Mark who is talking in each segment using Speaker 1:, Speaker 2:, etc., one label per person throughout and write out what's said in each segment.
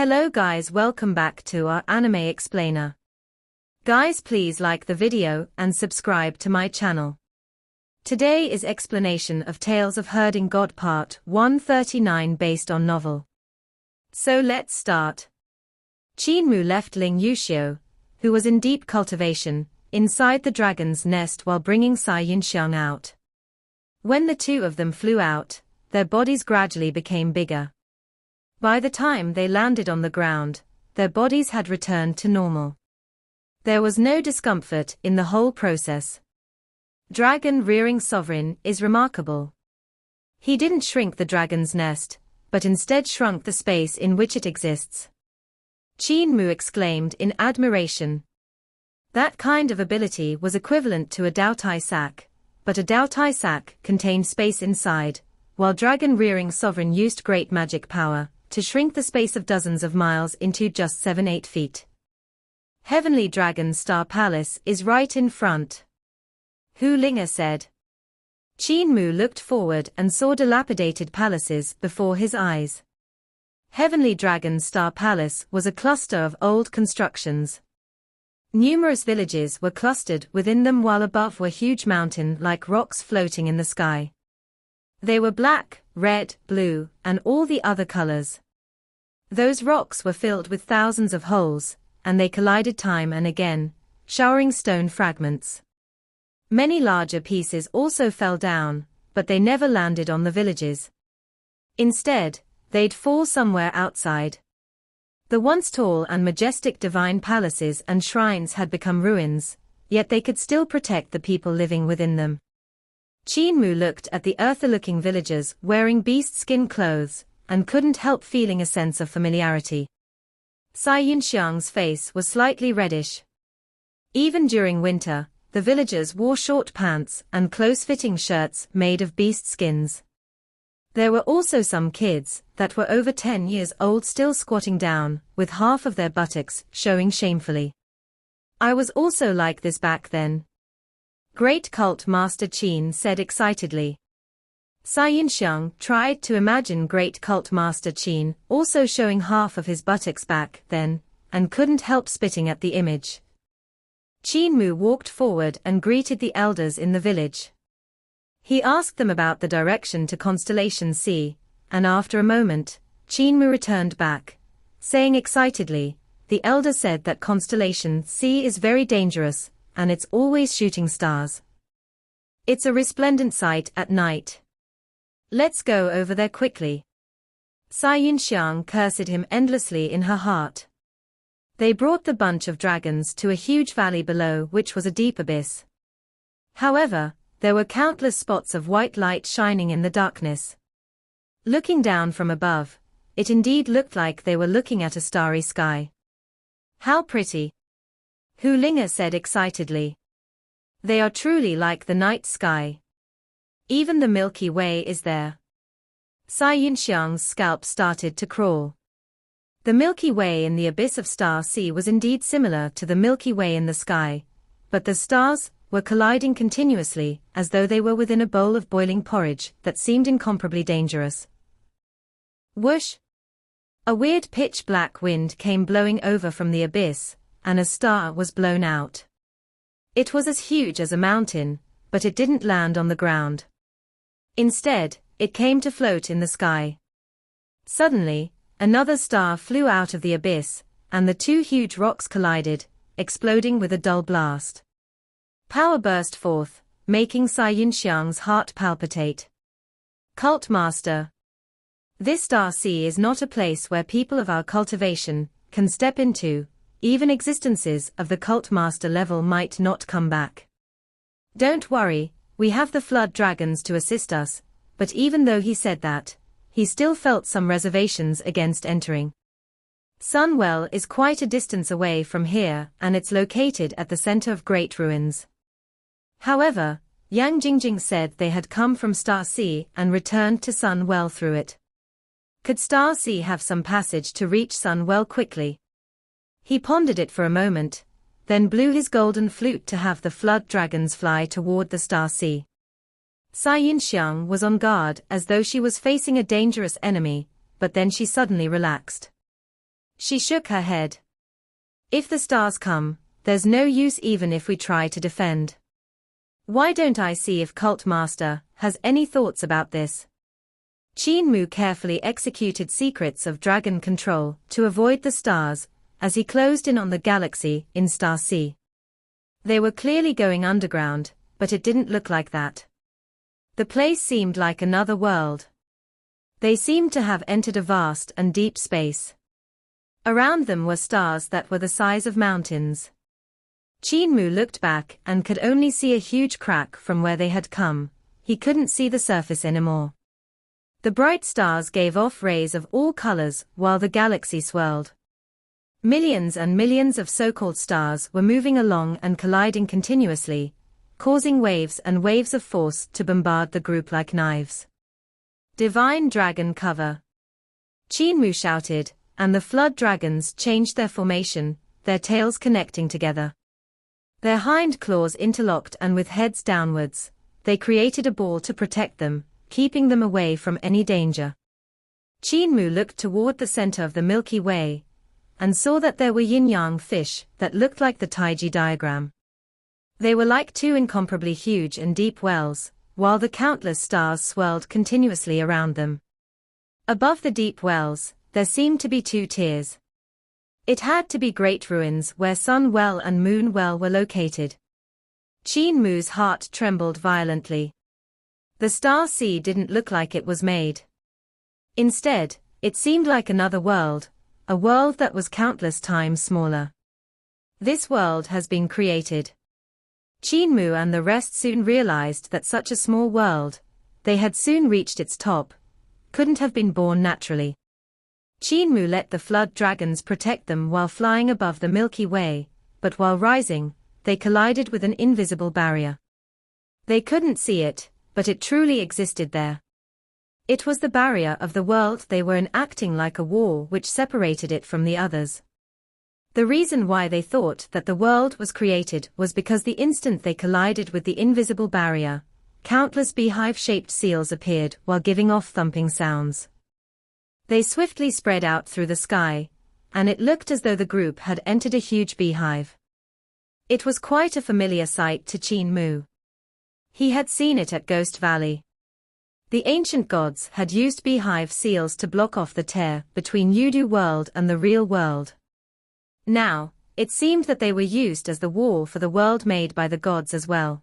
Speaker 1: Hello guys, welcome back to our anime explainer. Guys, please like the video and subscribe to my channel. Today is explanation of Tales of Herding God Part 139 based on novel. So let's start. Qin Mu left Ling Yuxiu, who was in deep cultivation, inside the dragon's nest while bringing Cai Yunxiang out. When the two of them flew out, their bodies gradually became bigger. By the time they landed on the ground, their bodies had returned to normal. There was no discomfort in the whole process. Dragon-rearing sovereign is remarkable. He didn't shrink the dragon's nest, but instead shrunk the space in which it exists. Qin Mu exclaimed in admiration. That kind of ability was equivalent to a Daotai sac, but a Daotai sac contained space inside, while dragon-rearing sovereign used great magic power to shrink the space of dozens of miles into just 7-8 feet. Heavenly Dragon Star Palace is right in front. Hu Linga said. Qin Mu looked forward and saw dilapidated palaces before his eyes. Heavenly Dragon Star Palace was a cluster of old constructions. Numerous villages were clustered within them, while above were huge mountain-like rocks floating in the sky. They were black, red, blue, and all the other colors. Those rocks were filled with thousands of holes, and they collided time and again, showering stone fragments. Many larger pieces also fell down, but they never landed on the villages. Instead, they'd fall somewhere outside. The once tall and majestic divine palaces and shrines had become ruins, yet they could still protect the people living within them. Qin Mu looked at the earthy-looking villagers wearing beast skin clothes, and couldn't help feeling a sense of familiarity. Cai Yunxiang's face was slightly reddish. Even during winter, the villagers wore short pants and close-fitting shirts made of beast skins. There were also some kids that were over 10 years old still squatting down, with half of their buttocks showing shamefully. I was also like this back then. Great Cult Master Qin said excitedly. Cai Yunxiang tried to imagine Great Cult Master Qin also showing half of his buttocks back then, and couldn't help spitting at the image. Qin Mu walked forward and greeted the elders in the village. He asked them about the direction to Constellation C, and after a moment, Qin Mu returned back, saying excitedly, the elder said that Constellation C is very dangerous, and it's always shooting stars. It's a resplendent sight at night. Let's go over there quickly. Cai Yunxiang cursed him endlessly in her heart. They brought the bunch of dragons to a huge valley below, which was a deep abyss. However, there were countless spots of white light shining in the darkness. Looking down from above, it indeed looked like they were looking at a starry sky. How pretty! Hu Linga said excitedly. They are truly like the night sky. Even the Milky Way is there. Cai Yunxiang's scalp started to crawl. The Milky Way in the abyss of Star Sea was indeed similar to the Milky Way in the sky, but the stars were colliding continuously as though they were within a bowl of boiling porridge that seemed incomparably dangerous. Whoosh! A weird pitch-black wind came blowing over from the abyss, and a star was blown out. It was as huge as a mountain, but it didn't land on the ground. Instead, it came to float in the sky. Suddenly, another star flew out of the abyss, and the two huge rocks collided, exploding with a dull blast. Power burst forth, making Cai Yunxiang's heart palpitate. Cult Master. This Star Sea is not a place where people of our cultivation can step into. Even existences of the Cult Master level might not come back. Don't worry, we have the flood dragons to assist us, but even though he said that, he still felt some reservations against entering. Sunwell is quite a distance away from here, and it's located at the center of great ruins. However, Yang Jingjing said they had come from Star Sea and returned to Sunwell through it. Could Star Sea have some passage to reach Sunwell quickly? He pondered it for a moment, then blew his golden flute to have the flood dragons fly toward the Star Sea. Cai Yunxiang was on guard as though she was facing a dangerous enemy, but then she suddenly relaxed. She shook her head. If the stars come, there's no use even if we try to defend. Why don't I see if Cult Master has any thoughts about this? Qin Mu carefully executed secrets of dragon control to avoid the stars as he closed in on the galaxy in Star C. They were clearly going underground, but it didn't look like that. The place seemed like another world. They seemed to have entered a vast and deep space. Around them were stars that were the size of mountains. Qin Mu looked back and could only see a huge crack from where they had come. He couldn't see the surface anymore. The bright stars gave off rays of all colors while the galaxy swirled. Millions and millions of so-called stars were moving along and colliding continuously, causing waves and waves of force to bombard the group like knives. Divine Dragon Cover! Qin Mu shouted, and the flood dragons changed their formation, their tails connecting together. Their hind claws interlocked and with heads downwards, they created a ball to protect them, keeping them away from any danger. Qin Mu looked toward the center of the Milky Way, and saw that there were yin-yang fish that looked like the THG diagram. They were like two incomparably huge and deep wells, while the countless stars swirled continuously around them. Above the deep wells, there seemed to be two tiers. It had to be great ruins where Sunwell and Moonwell were located. Qin Mu's heart trembled violently. The Star Sea didn't look like it was made. Instead, it seemed like another world, a world that was countless times smaller. This world has been created. Qin Mu and the rest soon realized that such a small world, they had soon reached its top, couldn't have been born naturally. Qin Mu let the flood dragons protect them while flying above the Milky Way, but while rising, they collided with an invisible barrier. They couldn't see it, but it truly existed there. It was the barrier of the world they were in, acting like a wall which separated it from the others. The reason why they thought that the world was created was because the instant they collided with the invisible barrier, countless beehive-shaped seals appeared while giving off thumping sounds. They swiftly spread out through the sky, and it looked as though the group had entered a huge beehive. It was quite a familiar sight to Qin Mu. He had seen it at Ghost Valley. The ancient gods had used beehive seals to block off the tear between Yudu world and the real world. Now, it seemed that they were used as the wall for the world made by the gods as well.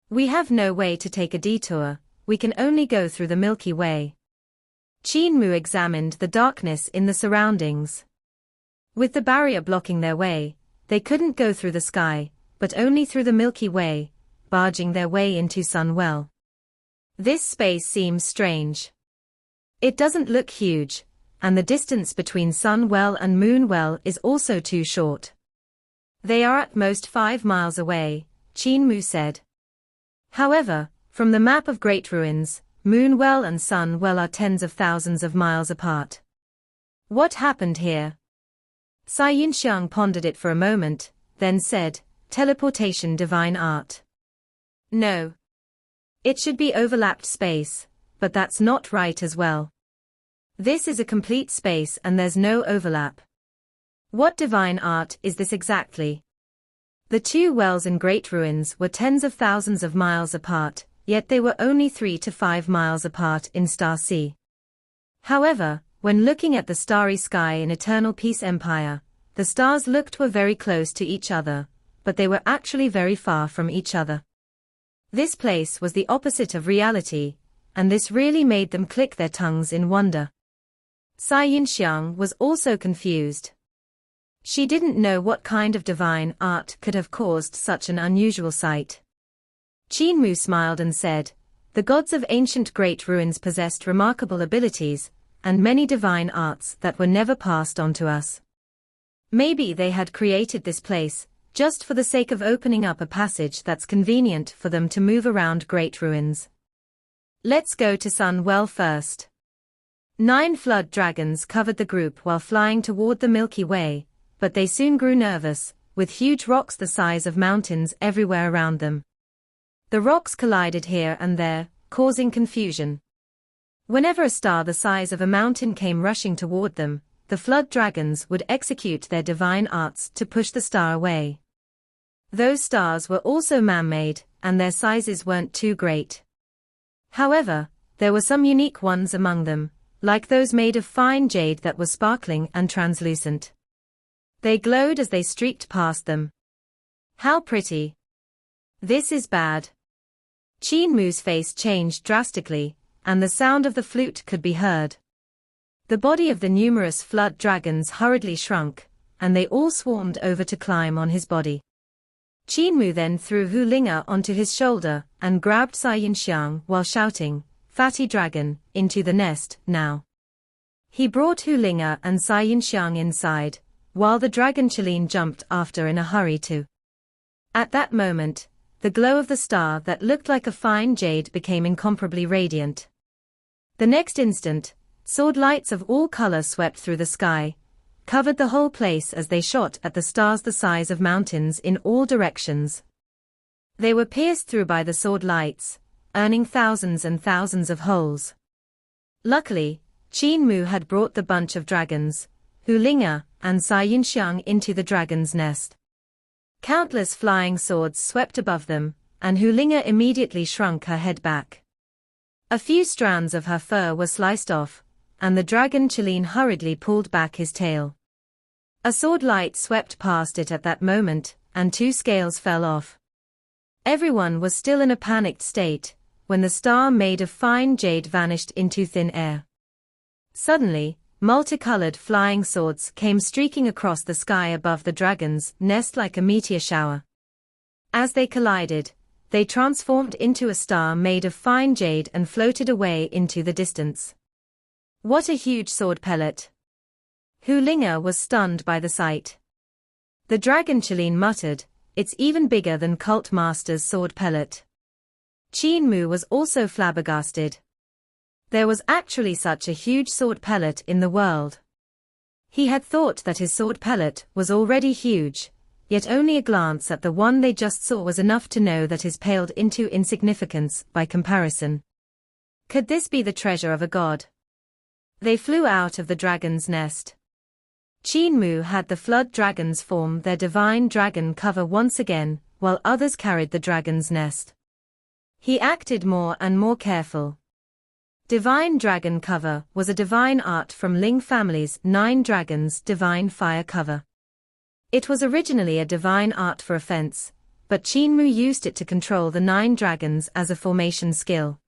Speaker 1: We have no way to take a detour, we can only go through the Milky Way. Qin Mu examined the darkness in the surroundings. With the barrier blocking their way, they couldn't go through the sky, but only through the Milky Way, barging their way into Sunwell. This space seems strange. It doesn't look huge, and the distance between Sunwell and Moonwell is also too short. They are at most 5 miles away, Qin Mu said. However, from the map of Great Ruins, Moonwell and Sunwell are tens of thousands of miles apart. What happened here? Yinxiang pondered it for a moment, then said, teleportation divine art. No. It should be overlapped space, but that's not right as well. This is a complete space and there's no overlap. What divine art is this exactly? The two wells in Great Ruins were tens of thousands of miles apart, yet they were only 3 to 5 miles apart in Star Sea. However, when looking at the starry sky in Eternal Peace Empire, the stars were very close to each other, but they were actually very far from each other. This place was the opposite of reality, and this really made them click their tongues in wonder. Yinxiang was also confused. She didn't know what kind of divine art could have caused such an unusual sight. Qin Mu smiled and said, the gods of ancient Great Ruins possessed remarkable abilities, and many divine arts that were never passed on to us. Maybe they had created this place, just for the sake of opening up a passage that's convenient for them to move around Great Ruins. Let's go to Sunwell first. 9 flood dragons covered the group while flying toward the Milky Way, but they soon grew nervous, with huge rocks the size of mountains everywhere around them. The rocks collided here and there, causing confusion. Whenever a star the size of a mountain came rushing toward them, the flood dragons would execute their divine arts to push the star away. Those stars were also man-made, and their sizes weren't too great. However, there were some unique ones among them, like those made of fine jade that were sparkling and translucent. They glowed as they streaked past them. How pretty! This is bad. Qin Mu's face changed drastically, and the sound of the flute could be heard. The body of the numerous flood dragons hurriedly shrunk, and they all swarmed over to climb on his body. Qin Mu then threw Hu Linga onto his shoulder and grabbed Sai Yinxiang while shouting, "Fatty dragon, into the nest, now." He brought Hu Linga and Sai Yinxiang inside, while the dragon Qilin jumped after in a hurry too. At that moment, the glow of the star that looked like a fine jade became incomparably radiant. The next instant, sword lights of all colors swept through the sky, covered the whole place as they shot at the stars the size of mountains in all directions. They were pierced through by the sword lights, earning thousands and thousands of holes. Luckily, Qin Mu had brought the bunch of dragons, Hu Linga and Sai Yinxiang, into the dragon's nest. Countless flying swords swept above them, and Hu Linga immediately shrunk her head back. A few strands of her fur were sliced off, and the dragon Qilin hurriedly pulled back his tail. A sword light swept past it at that moment, and 2 scales fell off. Everyone was still in a panicked state, when the star made of fine jade vanished into thin air. Suddenly, multicolored flying swords came streaking across the sky above the dragon's nest like a meteor shower. As they collided, they transformed into a star made of fine jade and floated away into the distance. What a huge sword pellet! Hu Linga was stunned by the sight. The dragon Qilin muttered, "It's even bigger than Cult Master's sword pellet." Qin Mu was also flabbergasted. There was actually such a huge sword pellet in the world. He had thought that his sword pellet was already huge, yet only a glance at the one they just saw was enough to know that his paled into insignificance by comparison. Could this be the treasure of a god? They flew out of the dragon's nest. Qin Mu had the flood dragons form their divine dragon cover once again, while others carried the dragon's nest. He acted more and more careful. Divine Dragon Cover was a divine art from Ling family's 9 Dragons Divine Fire Cover. It was originally a divine art for offense, but Qin Mu used it to control the 9 dragons as a formation skill.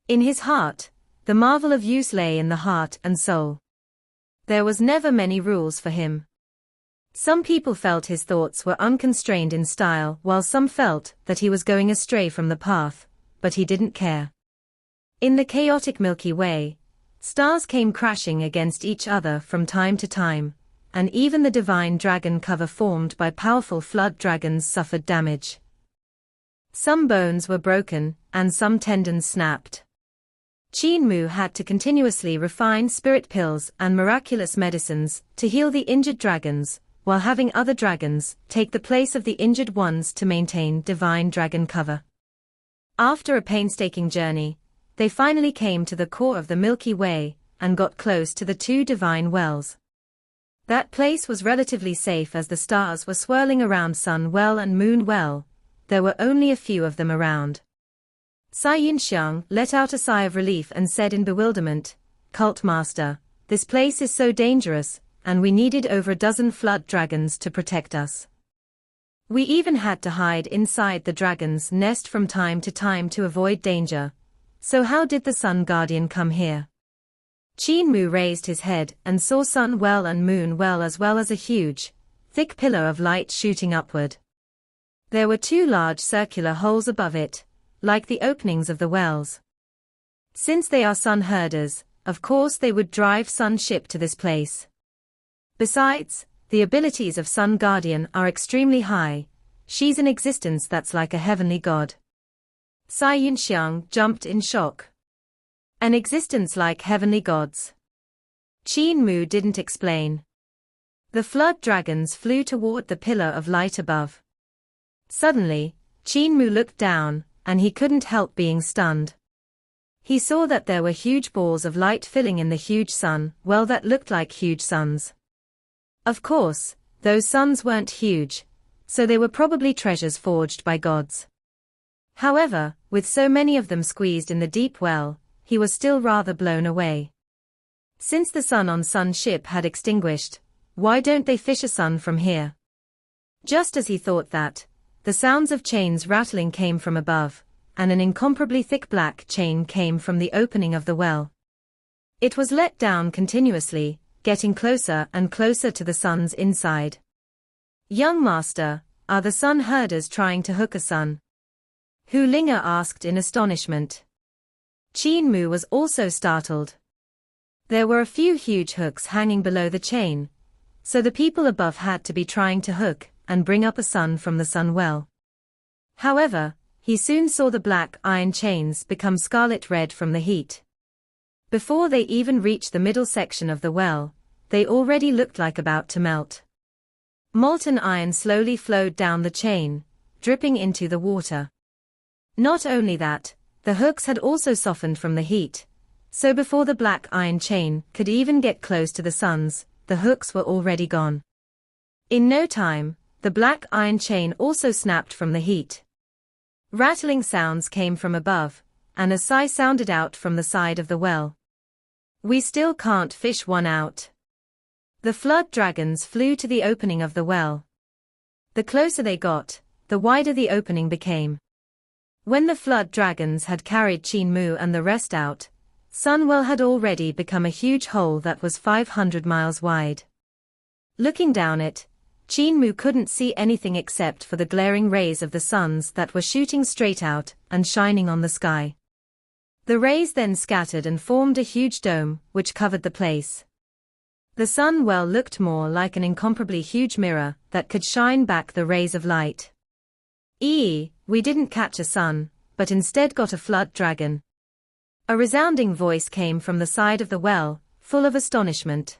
Speaker 1: In his heart, the marvel of use lay in the heart and soul. There was never many rules for him. Some people felt his thoughts were unconstrained in style, while some felt that he was going astray from the path, but he didn't care. In the chaotic Milky Way, stars came crashing against each other from time to time, and even the divine dragon cover formed by powerful flood dragons suffered damage. Some bones were broken, and some tendons snapped. Qin Mu had to continuously refine spirit pills and miraculous medicines to heal the injured dragons, while having other dragons take the place of the injured ones to maintain divine dragon cover. After a painstaking journey, they finally came to the core of the Milky Way, and got close to the 2 divine wells. That place was relatively safe as the stars were swirling around Sunwell and Moonwell. There were only a few of them around. Sai Yinxiang let out a sigh of relief and said in bewilderment, "Cult Master, this place is so dangerous, and we needed over a dozen flood dragons to protect us. We even had to hide inside the dragon's nest from time to time to avoid danger. So how did the Sun Guardian come here?" Qin Mu raised his head and saw Sunwell and Moonwell as well as a huge, thick pillar of light shooting upward. There were 2 large circular holes above it, like the openings of the wells. Since they are sun herders, of course they would drive Sun ship to this place. Besides, the abilities of Sun Guardian are extremely high. She's an existence that's like a heavenly god. Sai Yinxiang jumped in shock. An existence like heavenly gods. Qin Mu didn't explain. The flood dragons flew toward the pillar of light above. Suddenly, Qin Mu looked down, and he couldn't help being stunned. He saw that there were huge balls of light filling in the huge sun, well, that looked like huge suns. Of course, those suns weren't huge, so they were probably treasures forged by gods. However, with so many of them squeezed in the deep well, he was still rather blown away. Since the sun on Sun's ship had extinguished, why don't they fish a sun from here? Just as he thought that, the sounds of chains rattling came from above, and an incomparably thick black chain came from the opening of the well. It was let down continuously, getting closer and closer to the sun's inside. "Young master, are the sun herders trying to hook a sun?" Hu Linge asked in astonishment. Qin Mu was also startled. There were a few huge hooks hanging below the chain, so the people above had to be trying to hook and bring up a sun from the Sunwell. However, he soon saw the black iron chains become scarlet red from the heat. Before they even reached the middle section of the well, they already looked like about to melt. Molten iron slowly flowed down the chain, dripping into the water. Not only that, the hooks had also softened from the heat, so before the black iron chain could even get close to the suns, the hooks were already gone. In no time, the black iron chain also snapped from the heat. Rattling sounds came from above, and a sigh sounded out from the side of the well. "We still can't fish one out." The flood dragons flew to the opening of the well. The closer they got, the wider the opening became. When the flood dragons had carried Qin Mu and the rest out, Sunwell had already become a huge hole that was 500 miles wide. Looking down it, Qin Mu couldn't see anything except for the glaring rays of the suns that were shooting straight out and shining on the sky. The rays then scattered and formed a huge dome, which covered the place. The Sunwell looked more like an incomparably huge mirror that could shine back the rays of light. We didn't catch a sun, but instead got a flood dragon." A resounding voice came from the side of the well, full of astonishment.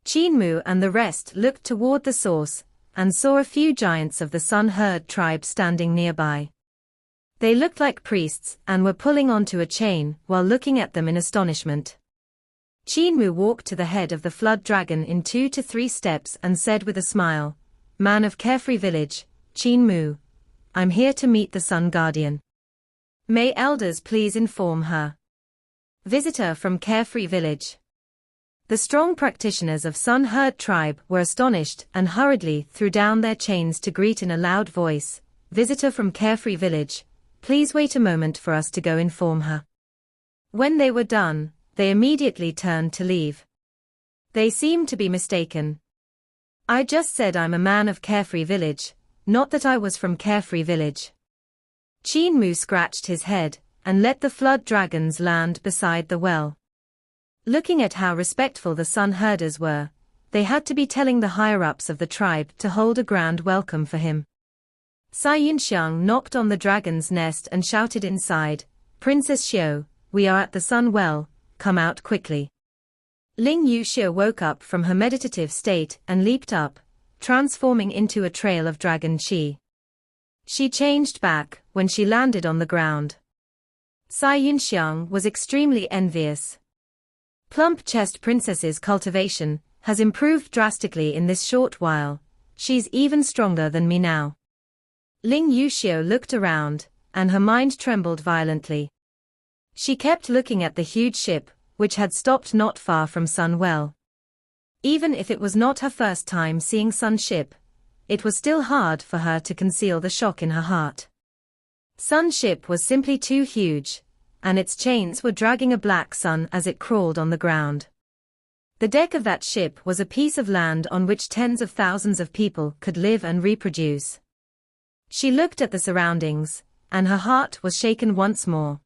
Speaker 1: Qin Mu and the rest looked toward the source, and saw a few giants of the Sun Herd tribe standing nearby. They looked like priests and were pulling onto a chain while looking at them in astonishment. Qin Mu walked to the head of the flood dragon in 2 to 3 steps and said with a smile, "Man of Carefree Village, Qin Mu. I'm here to meet the Sun Guardian. May elders please inform her." Visitor from Carefree Village. The strong practitioners of Sun Herd tribe were astonished and hurriedly threw down their chains to greet in a loud voice, "Visitor from Carefree Village, please wait a moment for us to go inform her." When they were done, they immediately turned to leave. They seemed to be mistaken. "I just said I'm a man of Carefree Village, not that I was from Carefree Village." Qin Mu scratched his head and let the flood dragons land beside the well. Looking at how respectful the sun herders were, they had to be telling the higher-ups of the tribe to hold a grand welcome for him. Sai Yunxiang knocked on the dragon's nest and shouted inside, "Princess Xiao, we are at the Sun Well, come out quickly." Ling Yuxia woke up from her meditative state and leaped up, transforming into a trail of dragon qi. She changed back when she landed on the ground. Sai Yunxiang was extremely envious. Plump chest princess's cultivation has improved drastically in this short while. She's even stronger than me now. Ling Yuxiao looked around, and her mind trembled violently. She kept looking at the huge ship, which had stopped not far from Sunwell. Even if it was not her first time seeing Sun's ship, it was still hard for her to conceal the shock in her heart. Sun's ship was simply too huge, and its chains were dragging a black sun as it crawled on the ground. The deck of that ship was a piece of land on which tens of thousands of people could live and reproduce. She looked at the surroundings, and her heart was shaken once more.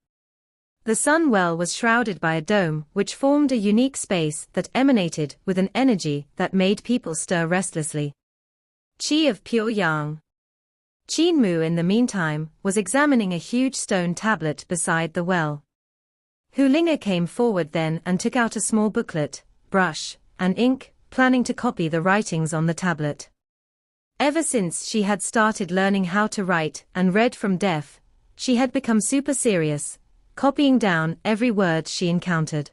Speaker 1: The Sunwell was shrouded by a dome which formed a unique space that emanated with an energy that made people stir restlessly. Qi of pure yang. Qin Mu in the meantime was examining a huge stone tablet beside the well. Hu Linge came forward then and took out a small booklet, brush, and ink, planning to copy the writings on the tablet. Ever since she had started learning how to write and read from deaf, she had become super serious, copying down every word she encountered.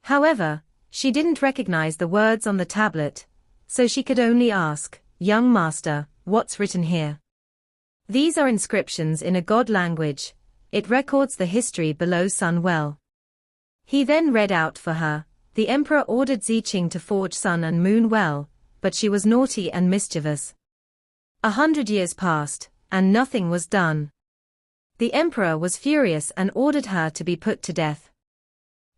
Speaker 1: However, she didn't recognize the words on the tablet, so she could only ask, "Young master, what's written here?" These are inscriptions in a god language. It records the history below Sunwell. He then read out for her. The emperor ordered Qin to forge sun and moon well, but she was naughty and mischievous. 100 years passed, and nothing was done. The emperor was furious and ordered her to be put to death.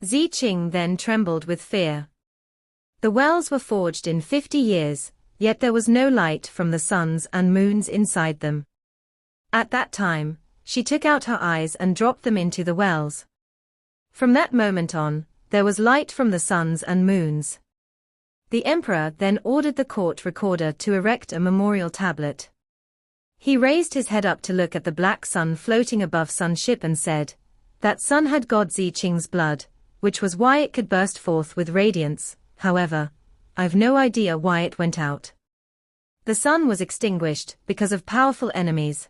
Speaker 1: Qin then trembled with fear. The wells were forged in 50 years, yet there was no light from the suns and moons inside them. At that time, she took out her eyes and dropped them into the wells. From that moment on, there was light from the suns and moons. The emperor then ordered the court recorder to erect a memorial tablet. He raised his head up to look at the black sun floating above Sunship and said, "That sun had god Qin's blood, which was why it could burst forth with radiance. However, I've no idea why it went out. The sun was extinguished because of powerful enemies."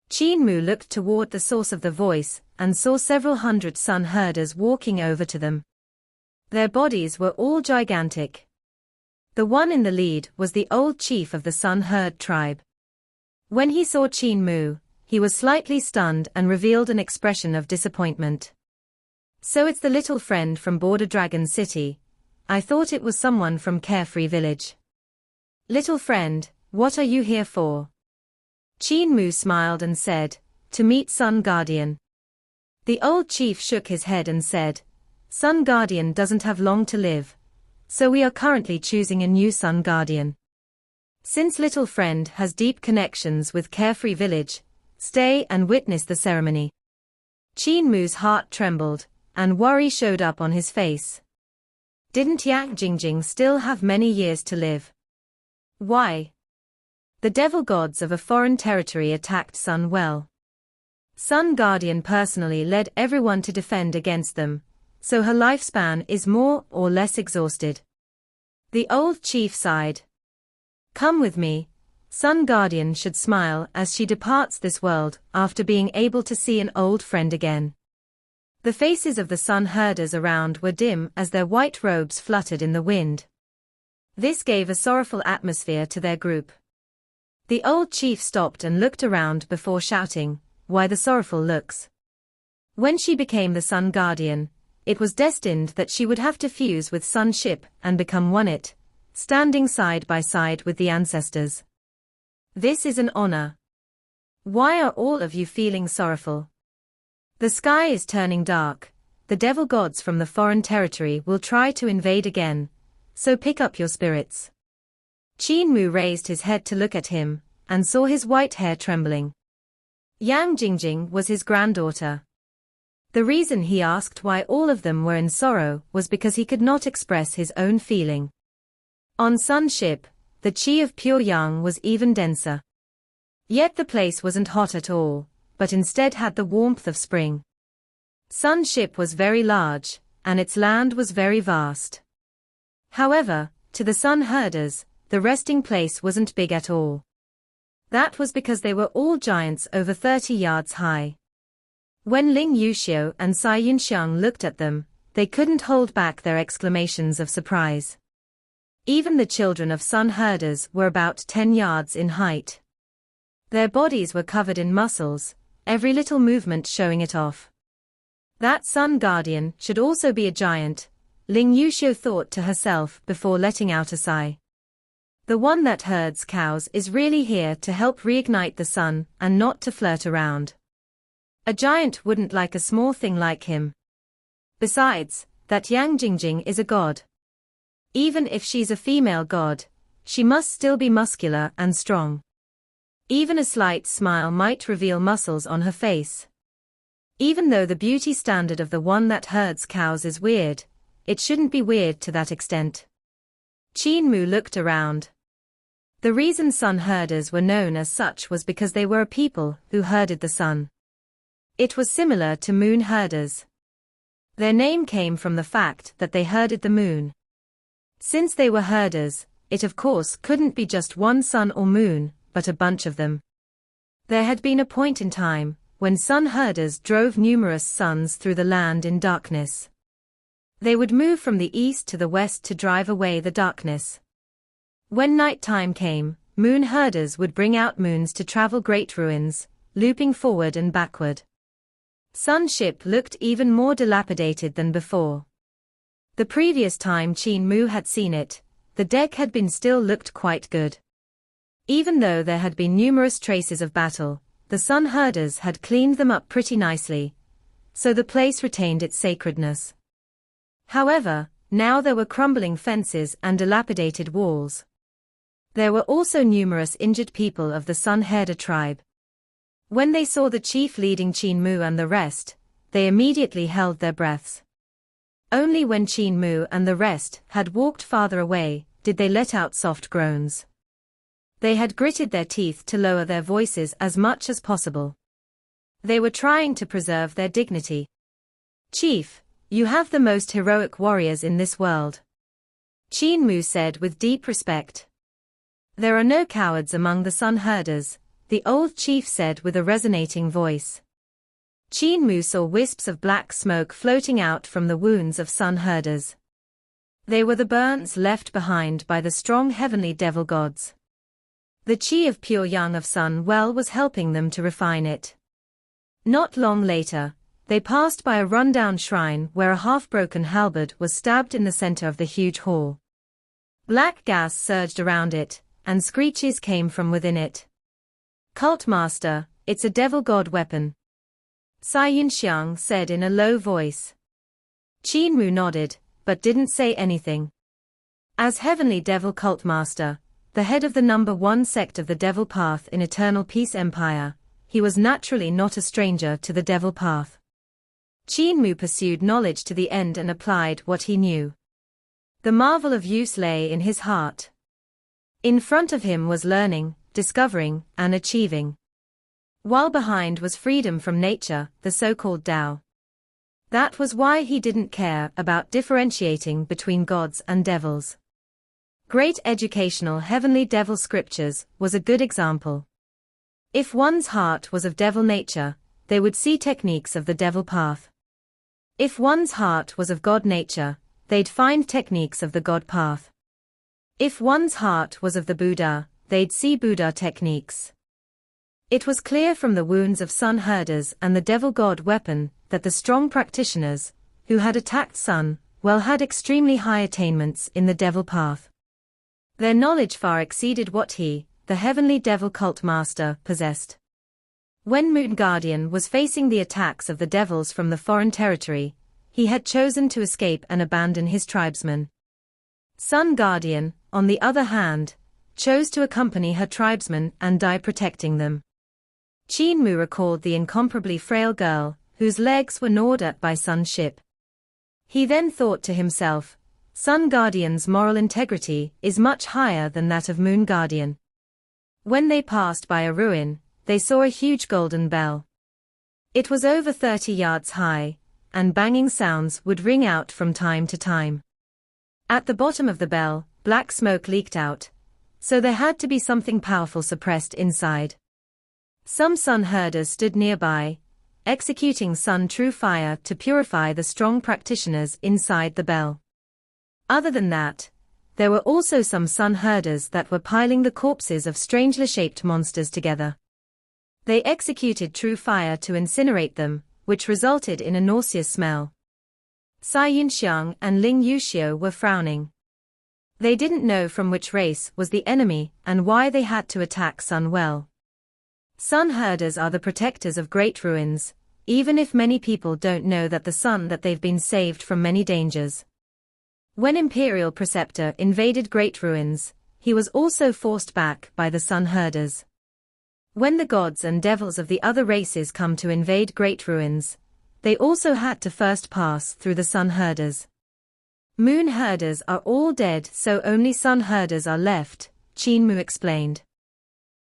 Speaker 1: Qin Mu looked toward the source of the voice and saw several hundred sun herders walking over to them. Their bodies were all gigantic. The one in the lead was the old chief of the sun herd tribe. When he saw Qin Mu, he was slightly stunned and revealed an expression of disappointment. "So it's the little friend from Border Dragon City. I thought it was someone from Carefree Village." "Little friend, what are you here for?" Qin Mu smiled and said, "To meet Sun Guardian." The old chief shook his head and said, "Sun Guardian doesn't have long to live, so we are currently choosing a new Sun Guardian. Since little friend has deep connections with Carefree Village, stay and witness the ceremony." Qin Mu's heart trembled, and worry showed up on his face. Didn't Jing still have many years to live? Why? The devil gods of a foreign territory attacked Sunwell. Sun Guardian personally led everyone to defend against them, so her lifespan is more or less exhausted. The old chief sighed. "Come with me. Sun Guardian should smile as she departs this world after being able to see an old friend again." The faces of the sun herders around were dim as their white robes fluttered in the wind. This gave a sorrowful atmosphere to their group. The old chief stopped and looked around before shouting, "Why the sorrowful looks?" When she became the Sun Guardian, it was destined that she would have to fuse with Sunship and become one it, standing side by side with the ancestors. This is an honor. Why are all of you feeling sorrowful? The sky is turning dark. The devil gods from the foreign territory will try to invade again, so pick up your spirits. Qin Mu raised his head to look at him, and saw his white hair trembling. Jing was his granddaughter. The reason he asked why all of them were in sorrow was because he could not express his own feeling. On Sunship, the qi of pure yang was even denser. Yet the place wasn't hot at all, but instead had the warmth of spring. Sunship was very large, and its land was very vast. However, to the sun herders, the resting place wasn't big at all. That was because they were all giants over 30 yards high. When Ling Yuxiu and Cai Yunxiang looked at them, they couldn't hold back their exclamations of surprise. Even the children of sun herders were about 10 yards in height. Their bodies were covered in muscles, every little movement showing it off. That Sun Guardian should also be a giant, Ling Yuxiu thought to herself before letting out a sigh. The one that herds cows is really here to help reignite the sun and not to flirt around. A giant wouldn't like a small thing like him. Besides, that Jing is a god. Even if she's a female god, she must still be muscular and strong. Even a slight smile might reveal muscles on her face. Even though the beauty standard of the one that herds cows is weird, it shouldn't be weird to that extent. Qin Mu looked around. The reason sun herders were known as such was because they were a people who herded the sun. It was similar to moon herders. Their name came from the fact that they herded the moon. Since they were herders, it of course couldn't be just one sun or moon, but a bunch of them. There had been a point in time when sun herders drove numerous suns through the land in darkness. They would move from the east to the west to drive away the darkness. When night time came, moon herders would bring out moons to travel great ruins, looping forward and backward. Sun ship looked even more dilapidated than before. The previous time Qin Mu had seen it, the deck had been still looked quite good. Even though there had been numerous traces of battle, the sun herders had cleaned them up pretty nicely, so the place retained its sacredness. However, now there were crumbling fences and dilapidated walls. There were also numerous injured people of the sun herder tribe. When they saw the chief leading Qin Mu and the rest, they immediately held their breaths. Only when Qin Mu and the rest had walked farther away, did they let out soft groans. They had gritted their teeth to lower their voices as much as possible. They were trying to preserve their dignity. "Chief, you have the most heroic warriors in this world," Qin Mu said with deep respect. "There are no cowards among the sun herders," the old chief said with a resonating voice. Qin Mu saw wisps of black smoke floating out from the wounds of sun herders. They were the burns left behind by the strong heavenly devil gods. The chi of pure yang of Sunwell was helping them to refine it. Not long later, they passed by a rundown shrine where a half-broken halberd was stabbed in the center of the huge hall. Black gas surged around it, and screeches came from within it. "Cult master, it's a devil god weapon," Sai Yunxiang said in a low voice. Qin Mu nodded, but didn't say anything. As heavenly devil cult master, the head of the number one sect of the Devil Path in Eternal Peace Empire, he was naturally not a stranger to the Devil Path. Qin Mu pursued knowledge to the end and applied what he knew. The marvel of use lay in his heart. In front of him was learning, discovering, and achieving. While behind was freedom from nature, the so-called Tao. That was why he didn't care about differentiating between gods and devils. Great educational heavenly devil scriptures was a good example. If one's heart was of devil nature, they would see techniques of the devil path. If one's heart was of God nature, they'd find techniques of the God path. If one's heart was of the Buddha, they'd see Buddha techniques. It was clear from the wounds of sun herders and the devil god weapon that the strong practitioners, who had attacked Sunwell, had extremely high attainments in the devil path. Their knowledge far exceeded what he, the heavenly devil cult master, possessed. When Moon Guardian was facing the attacks of the devils from the foreign territory, he had chosen to escape and abandon his tribesmen. Sun Guardian, on the other hand, chose to accompany her tribesmen and die protecting them. Qin Mu recalled the incomparably frail girl, whose legs were gnawed at by Sun ship. He then thought to himself, Sun Guardian's moral integrity is much higher than that of Moon Guardian. When they passed by a ruin, they saw a huge golden bell. It was over 30 yards high, and banging sounds would ring out from time to time. At the bottom of the bell, black smoke leaked out, so there had to be something powerful suppressed inside. Some sun herders stood nearby, executing sun true fire to purify the strong practitioners inside the bell. Other than that, there were also some sun herders that were piling the corpses of strangely shaped monsters together. They executed true fire to incinerate them, which resulted in a nauseous smell. Sai Yunxiang and Ling Yuxiu were frowning. They didn't know from which race was the enemy and why they had to attack Sunwell. Sun herders are the protectors of great ruins, even if many people don't know that they've been saved from many dangers. When Imperial Preceptor invaded great ruins, he was also forced back by the sun herders. When the gods and devils of the other races come to invade great ruins, they also had to first pass through the sun herders. Moon herders are all dead, so only sun herders are left, Qin Mu explained.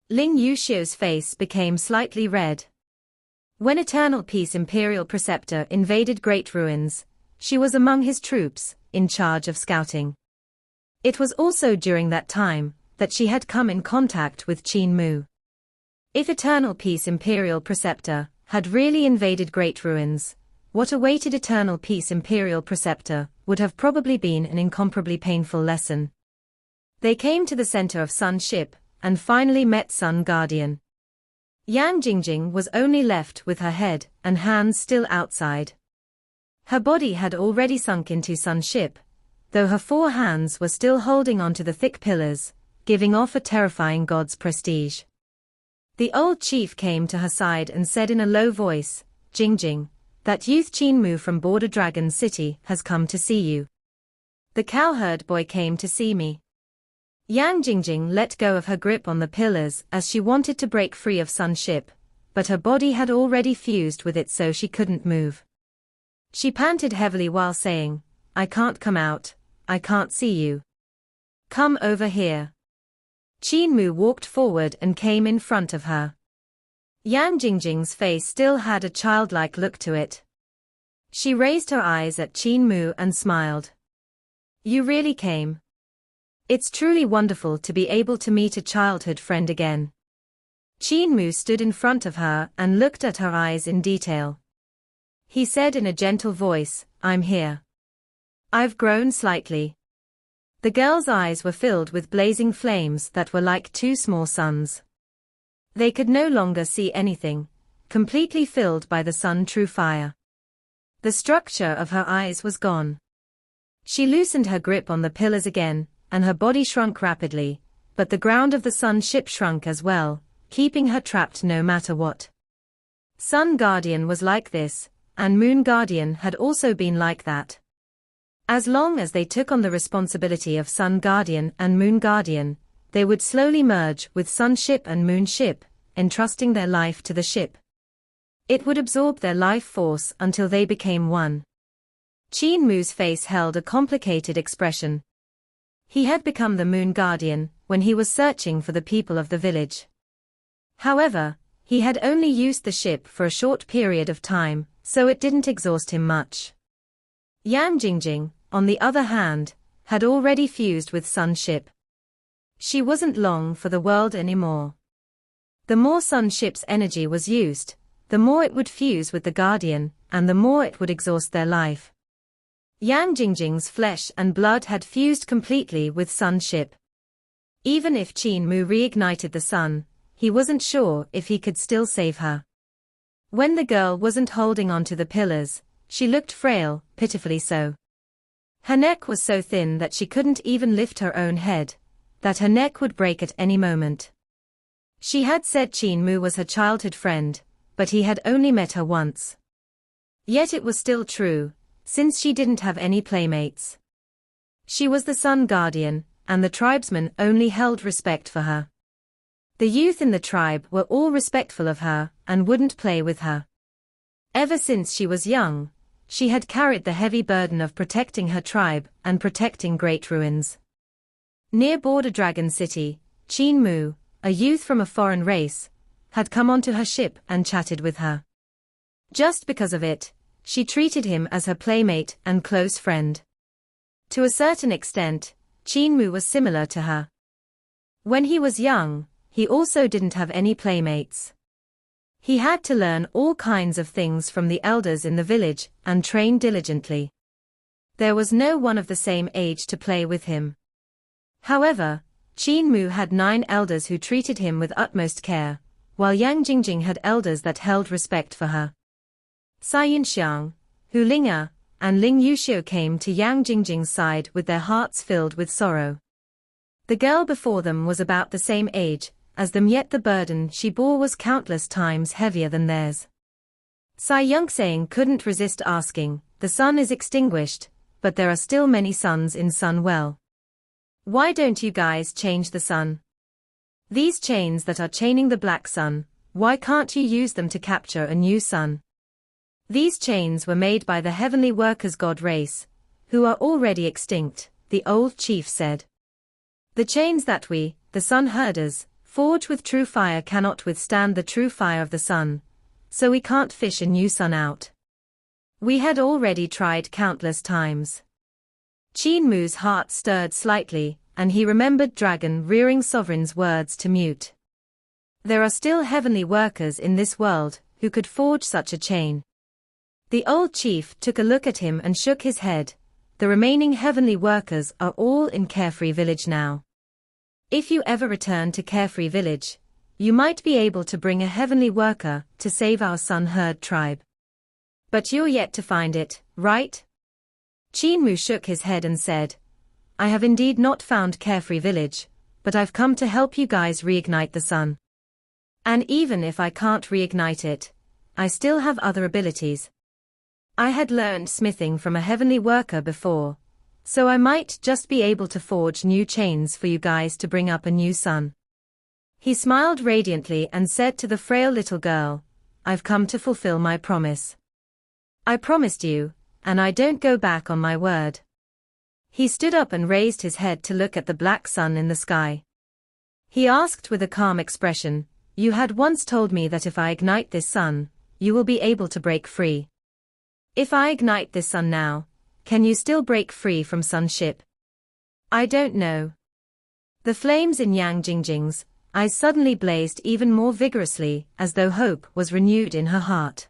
Speaker 1: Ling Yuxiu's face became slightly red. When Eternal Peace Imperial Preceptor invaded great ruins, she was among his troops, in charge of scouting. It was also during that time that she had come in contact with Qin Mu. If Eternal Peace Imperial Preceptor had really invaded great ruins, what awaited eternal peace Imperial Preceptor would have probably been an incomparably painful lesson. They came to the center of Sun Ship, and finally met Sun Guardian. Yang Jingjing was only left with her head and hands still outside. Her body had already sunk into Sun Ship, though her 4 hands were still holding onto the thick pillars, giving off a terrifying god's prestige. The old chief came to her side and said in a low voice, "Jingjing, that youth Qin Mu from Border Dragon City has come to see you. The cowherd boy came to see me." Yang Jingjing let go of her grip on the pillars as she wanted to break free of Sun Ship, but her body had already fused with it so she couldn't move. She panted heavily while saying, "I can't come out, I can't see you. Come over here." Qin Mu walked forward and came in front of her. Yang Jingjing's face still had a childlike look to it. She raised her eyes at Qin Mu and smiled. "You really came. It's truly wonderful to be able to meet a childhood friend again." Qin Mu stood in front of her and looked at her eyes in detail. He said in a gentle voice, "I'm here. I've grown slightly." The girl's eyes were filled with blazing flames that were like 2 small suns. They could no longer see anything, completely filled by the sun true fire. The structure of her eyes was gone. She loosened her grip on the pillars again, and her body shrunk rapidly, but the ground of the Sun Ship shrunk as well, keeping her trapped no matter what. Sun Guardian was like this, and Moon Guardian had also been like that. As long as they took on the responsibility of Sun Guardian and Moon Guardian, they would slowly merge with Sun Ship and Moon Ship, entrusting their life to the ship. It would absorb their life force until they became one. Qin Mu's face held a complicated expression. He had become the Moon Guardian when he was searching for the people of the village. However, he had only used the ship for a short period of time, so it didn't exhaust him much. Yang Jingjing, on the other hand, had already fused with Sun Ship. She wasn't long for the world anymore. The more Sun Ship's energy was used, the more it would fuse with the Guardian, and the more it would exhaust their life. Yang Jingjing's flesh and blood had fused completely with Sun Ship. Even if Qin Mu reignited the sun, he wasn't sure if he could still save her. When the girl wasn't holding onto the pillars, she looked frail, pitifully so. Her neck was so thin that she couldn't even lift her own head, that her neck would break at any moment. She had said Qin Mu was her childhood friend, but he had only met her once. Yet it was still true, since she didn't have any playmates. She was the Sun Guardian, and the tribesmen only held respect for her. The youth in the tribe were all respectful of her, and wouldn't play with her. Ever since she was young, she had carried the heavy burden of protecting her tribe and protecting great ruins. Near Border Dragon City, Qin Mu, a youth from a foreign race, had come onto her ship and chatted with her. Just because of it, she treated him as her playmate and close friend. To a certain extent, Qin Mu was similar to her. When he was young, he also didn't have any playmates. He had to learn all kinds of things from the elders in the village and train diligently. There was no one of the same age to play with him. However, Qin Mu had 9 elders who treated him with utmost care, while Yang Jingjing had elders that held respect for her. Sai Yunxiang, Hu Ling'er, and Ling Yuxiu came to Yang Jingjing's side with their hearts filled with sorrow. The girl before them was about the same age as them, yet the burden she bore was countless times heavier than theirs. Sai Yunxiang couldn't resist asking, "The sun is extinguished, but there are still many suns in Sunwell. Why don't you guys change the sun? These chains that are chaining the black sun, why can't you use them to capture a new sun? These chains were made by the heavenly workers god race, who are already extinct," the old chief said. "The chains that we, the sun herders, forge with true fire cannot withstand the true fire of the sun, so we can't fish a new sun out. We had already tried countless times." Qin Mu's heart stirred slightly, and he remembered Dragon Rearing Sovereign's words to Mute. There are still heavenly workers in this world, who could forge such a chain. The old chief took a look at him and shook his head. The remaining heavenly workers are all in Carefree Village now. If you ever return to Carefree Village, you might be able to bring a heavenly worker to save our Sun Herd tribe. But you're yet to find it, right? Qin Mu shook his head and said, I have indeed not found Carefree Village, but I've come to help you guys reignite the sun. And even if I can't reignite it, I still have other abilities. I had learned smithing from a heavenly worker before, so I might just be able to forge new chains for you guys to bring up a new sun. He smiled radiantly and said to the frail little girl, I've come to fulfill my promise. I promised you, and I don't go back on my word. He stood up and raised his head to look at the black sun in the sky. He asked with a calm expression, You had once told me that if I ignite this sun, you will be able to break free. If I ignite this sun now, can you still break free from Sunship? I don't know. The flames in Yang Jingjing's eyes suddenly blazed even more vigorously, as though hope was renewed in her heart.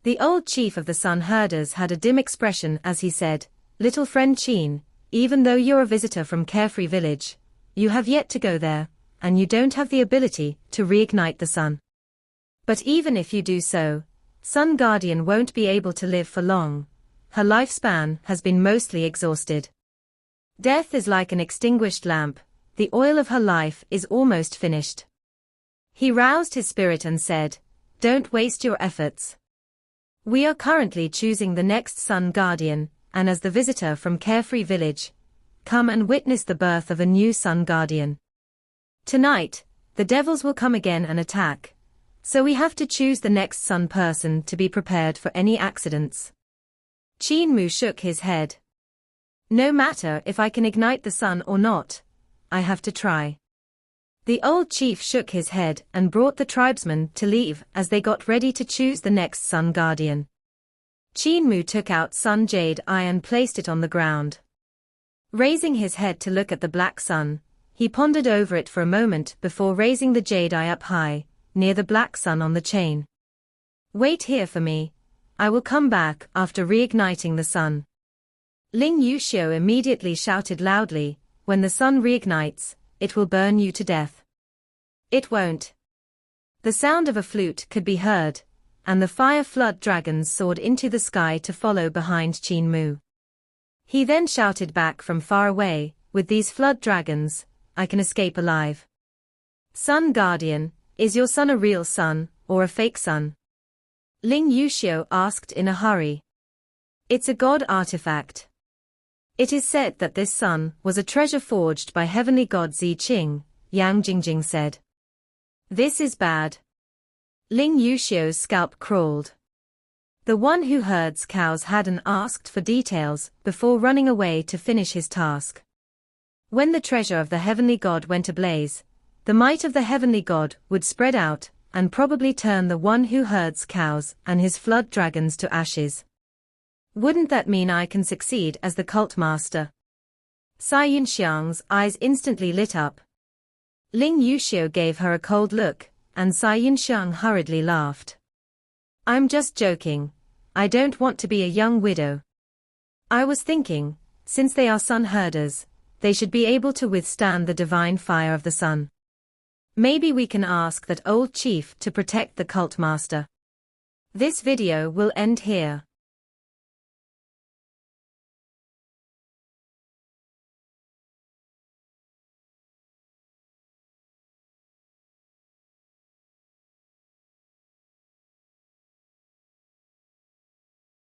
Speaker 1: The old chief of the Sun Herders had a dim expression as he said, Little friend Qin, even though you're a visitor from Carefree Village, you have yet to go there, and you don't have the ability to reignite the sun. But even if you do so, Sun Guardian won't be able to live for long. Her lifespan has been mostly exhausted. Death is like an extinguished lamp, the oil of her life is almost finished. He roused his spirit and said, Don't waste your efforts. We are currently choosing the next Sun Guardian, and as the visitor from Carefree Village, come and witness the birth of a new Sun Guardian. Tonight, the devils will come again and attack, so we have to choose the next Sun person to be prepared for any accidents. Qin Mu shook his head. No matter if I can ignite the sun or not, I have to try. The old chief shook his head and brought the tribesmen to leave as they got ready to choose the next Sun Guardian. Qin Mu took out Sun Jade Eye and placed it on the ground. Raising his head to look at the black sun, he pondered over it for a moment before raising the Jade Eye up high, near the black sun on the chain. Wait here for me. I will come back after reigniting the sun. Ling Yuxiu immediately shouted loudly, When the sun reignites, it will burn you to death. It won't. The sound of a flute could be heard, and the fire flood dragons soared into the sky to follow behind Qin Mu. He then shouted back from far away, With these flood dragons, I can escape alive. Sun Guardian, is your sun a real sun, or a fake sun? Ling Yuxiu asked in a hurry. It's a god artifact. It is said that this sun was a treasure forged by heavenly god Zi Qing, Yang Jingjing said. This is bad. Ling Yuxiu's scalp crawled. The one who herds cows hadn't asked for details before running away to finish his task. When the treasure of the heavenly god went ablaze, the might of the heavenly god would spread out and probably turn the one who herds cows and his flood dragons to ashes. Wouldn't that mean I can succeed as the cult master? Sai Yunxiang's eyes instantly lit up. Ling Yuxiu gave her a cold look, and Sai Yunxiang hurriedly laughed. I'm just joking. I don't want to be a young widow. I was thinking, since they are sun herders, they should be able to withstand the divine fire of the sun. Maybe we can ask that old chief to protect the cult master. This video will end here.